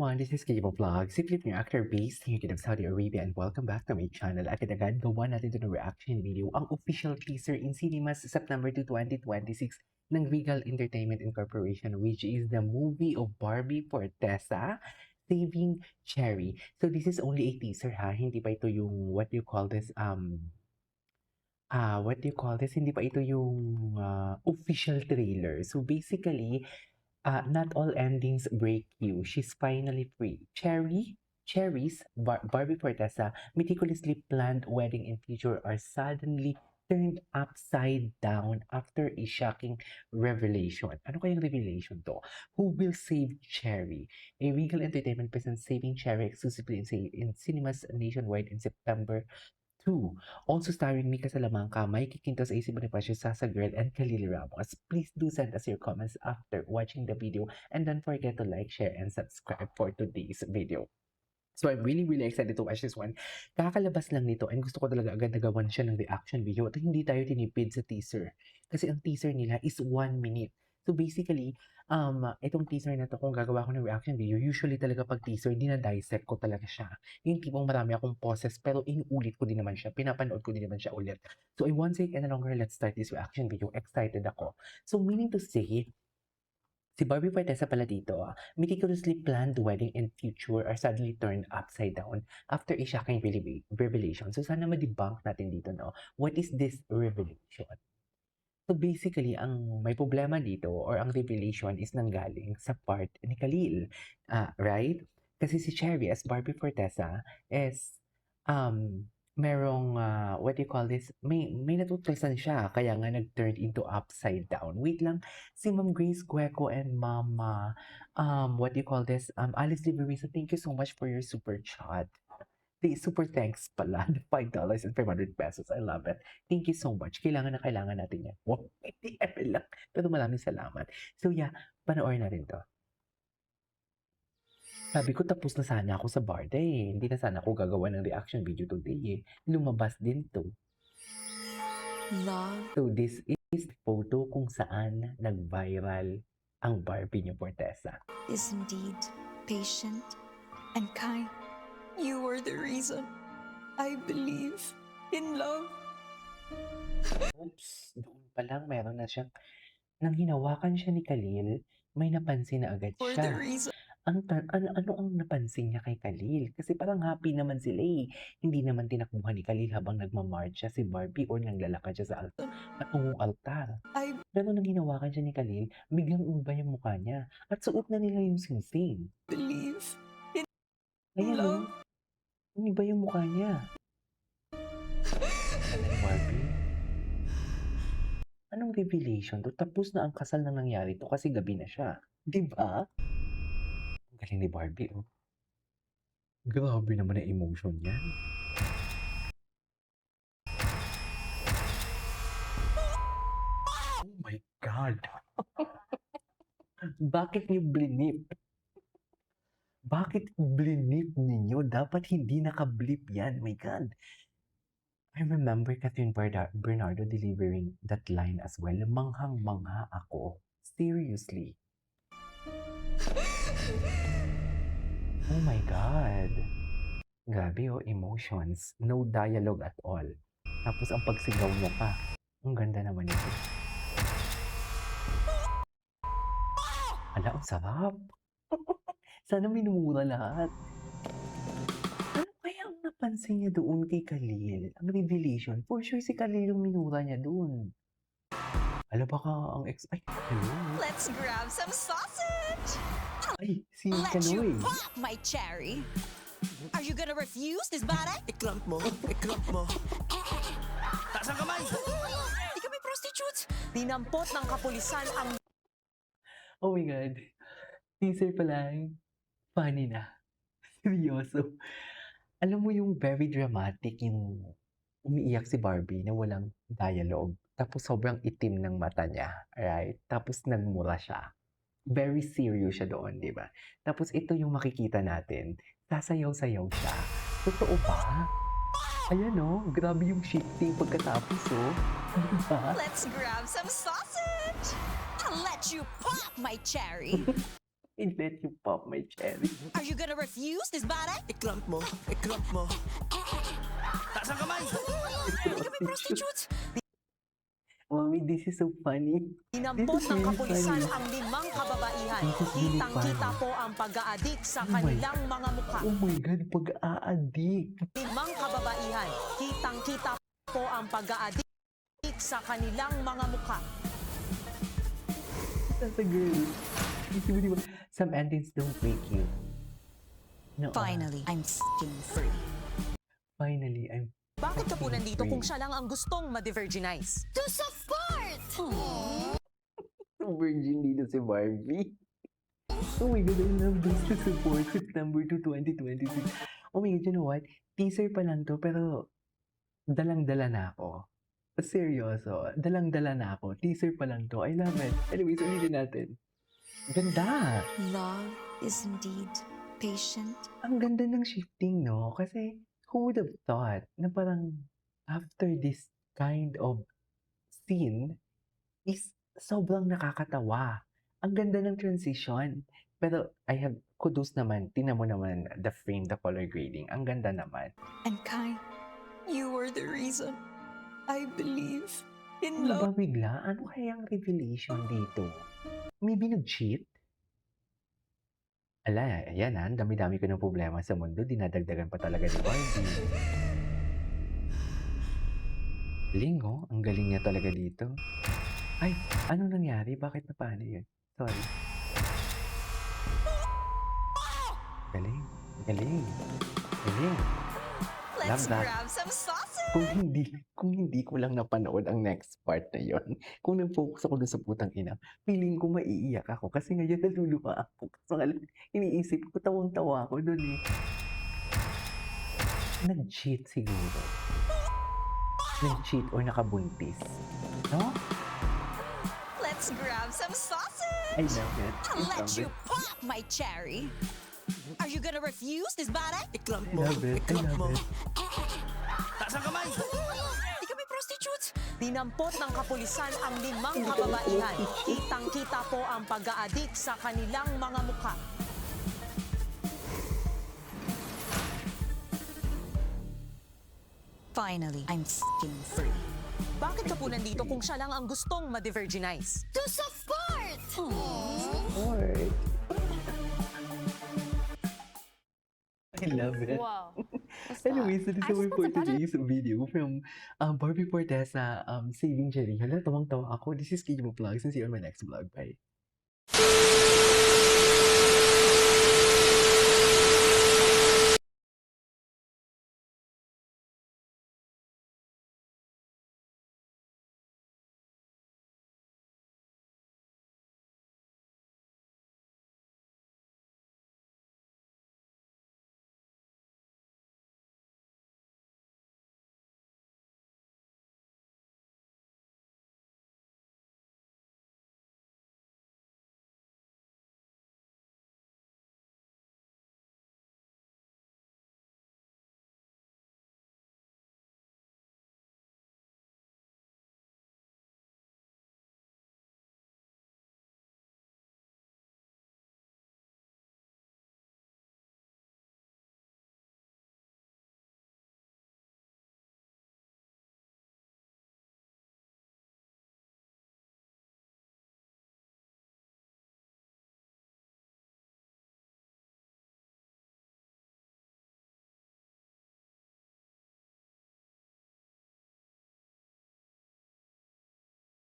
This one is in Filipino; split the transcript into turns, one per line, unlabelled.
everyone, this is Kibo Vlog, simply yung actor based here in Saudi Arabia, and welcome back to my channel. At agad gawa natin ito ng reaction video, ang official teaser in cinemas September 2, 2026 ng Regal Entertainment Incorporation, which is the movie of Barbie Fortesa, Saving Cherry. So this is only a teaser ha, hindi pa ito yung what do you call this, hindi pa ito yung official trailer. So basically, not all endings break you. She's finally free. Barbie Fortesa meticulously planned wedding and future are suddenly turned upside down after a shocking revelation. Ano kayang revelation to? Who will save Cherry? A Regal Entertainment presents Saving Cherry exclusively in cinemas nationwide in September 2. Also starring Mika Salamanca, Mikey Quintos, AC Bonifacio, Sasa Girl, and Khalil Ramos. Please do send us your comments after watching the video, and don't forget to like, share, and subscribe for today's video. So I'm really excited to watch this one. Kakalabas lang nito and gusto ko talaga agad nagawan siya ng reaction video at hindi tayo tinipid sa teaser. Kasi ang teaser nila is 1 minute. So basically, itong teaser na to, kung gagawa ko ng reaction video, usually talaga pag teaser, dina-dissect ko talaga siya. Yung tipong marami akong pauses, pero inuulit ko din naman siya, pinapanood ko din naman siya ulit. So I won't take any longer, let's start this reaction video. Excited ako. So meaning to say, si Barbie Fortesa pala dito, meticulously planned wedding and future are suddenly turned upside down after a shocking revelation. So sana ma-debunk natin dito, no? What is this revelation? So basically, ang may problema dito or ang revelation is nanggaling sa part ni Khalil, right? Kasi si Cherry as Barbie Fortesa is merong what do you call this? May natuklasan siya kaya nga nag-turn into upside down. Wait lang, si Ma'am Grace Cueco and Mama what do you call this? Alice Liverisa, thank you so much for your super chat. The super thanks pala, the $5 and 500 pesos. I love it. Thank you so much. Kailangan na kailangan natin yan. Wow, hindi lang. Pero maraming salamat. So yeah, panoorin natin to. Sabi ko tapos na sana ako sa Barda eh. Hindi na sana ako gagawa ng reaction video today eh. Lumabas din to.
Love
So this is the photo kung saan nag-viral ang Barbie ni Fortesa.
is indeed patient and kind. You are the reason I believe in love.
Oops, doon pa lang meron na siyang, nang hinawakan siya ni Khalil, may napansin na agad
For
siya.
the reason
Ano ang napansin niya kay Khalil? Kasi parang happy naman sila eh. Hindi naman tinakbuhan ni Khalil habang nagmamarch siya si Barbie or naglalakad siya sa patungong altar.
I
Pero nang hinawakan siya ni Khalil, biglang umba yung mukha niya. At suot na nila yung singsing.
believe in
Ayan o,
love.
umiba yung mukha niya. Barbie, anong revelation to? Tapos na ang kasal na nangyari to kasi gabi na siya. Diba? Ang galing ni Barbie oh. Grabe naman ang emotion niyan. Oh my God! Bakit niyo blinip? Bakit blinip ninyo? Dapat hindi naka-blip yan. My God! I remember Catherine Bernardo delivering that line as well. Manghang-mangha ako. Seriously. Oh my God! Grabe oh, emotions. No dialogue at all. Tapos ang pagsigaw niya pa. Ang ganda naman ito. Ala, ang sarap. Sana minumura lahat. Ano kaya ang napansin niya doon kay Khalil? Ang revelation, for sure si Khalil yung minura niya doon. Ala, baka ang Ay, hello.
Let's grab some sausage.
Ay, si
Let
Kaloy.
you pop my cherry. Are you gonna refuse this bada?
I-clamp mo. Taas ang kamay!
Di kami prostitutes. Dinampot ng kapulisan ang
Oh my God. Teaser pa lang. Funny na. Seryoso. Alam mo yung very dramatic yung umiiyak si Barbie na walang dialogue. Tapos sobrang itim ng mata niya. Right? Tapos nagmura siya. Very serious siya doon, di ba? Tapos ito yung makikita natin. Sasayaw-sayaw siya. Totoo ba? Ayan oh, grabe yung shifting pagkatapos oh. Diba?
Let's grab some sausage. I'll let you pop my cherry.
And let you pop my cherry.
Are you gonna refuse this bata?
I-clamp mo. I-clamp mo. Taas ang kamay!
Hindi kami prostitutes!
Mommy, this is so funny.
Inampot
This is
ng
really
kapulisan
funny.
ang 5 kababaihan.
This is really
Kitang-kita
funny.
po ang pag-aadik sa
Oh my
kanilang mga mukha.
Oh my God, pag-aadik.
5 kababaihan. Kitang-kita po ang pag-aadik sa kanilang mga mukha.
That's a girl. Di ba? Some endings don't break you. No,
Finally, I'm f***ing free.
Finally, I'm
Bakit ka po
fucking
nandito kung
free.
siya lang ang gustong ma-divergenize?
To support!
Virgin dito si Barbie. Oh my God, I love this to support September 2, 2026. Oh my God, you know what? Teaser pa lang to, pero dalang-dala na ako. Seryoso, dalang-dala na ako. Teaser pa lang to. I love it. Anyways, ulitin natin. Ganda!
Love is indeed patient.
Ang ganda ng shifting, no? Kasi, who would have thought na parang after this kind of scene is sobrang nakakatawa. Ang ganda ng transition. Pero I have kudos naman. Tingnan mo naman the frame, the color grading. Ang ganda naman.
And Kai, you are the reason I believe in
Ano ba
love.
bigla? Ano kayang revelation dito? Maybe nag-cheat? Ala, ayan ang dami-dami ko ng problema sa mundo. Dinadagdagan pa talaga ni Barbie. Galing, oh. Ang galing niya talaga dito. Ay, ano nangyari? Bakit na paano yun? Sorry. Galing. Galing. Galing.
Let's
Love that.
grab some sausage!
Kung hindi ko lang napanood ang next part na yon, kung nag-focus ako dun sa putang ina, feeling ko maiiyak ako kasi ngayon naluluha ako. So, iniisip ko, tawang-tawa ako dun eh. Nag-cheat siguro. Nag-cheat or nakabuntis. No?
Let's grab some sausage!
I love it.
I'll
I
let
love
you
it.
pop my cherry! Are you gonna refuse this bata?
I-clamp
I
mo.
love it. I
I-clamp
love
mo.
it.
Taas ang kamay!
Hindi kami prostitutes! Dinampot ng kapulisan ang 5 kababaihan. Kitang-kita po ang pag-aadik sa kanilang mga mukha.
Finally, I'm f***ing free.
Bakit ka po nandito kung siya lang ang gustong ma-divergenize?
To support!
Alright. I love it.
Wow.
Anyways, that is
I
all
just
for
want to
today's video from Barbie Fortesa, Saving Cherry. Hala, tawang-tawa ako. This is Kimo Vlogs and see you on my next vlog. Bye.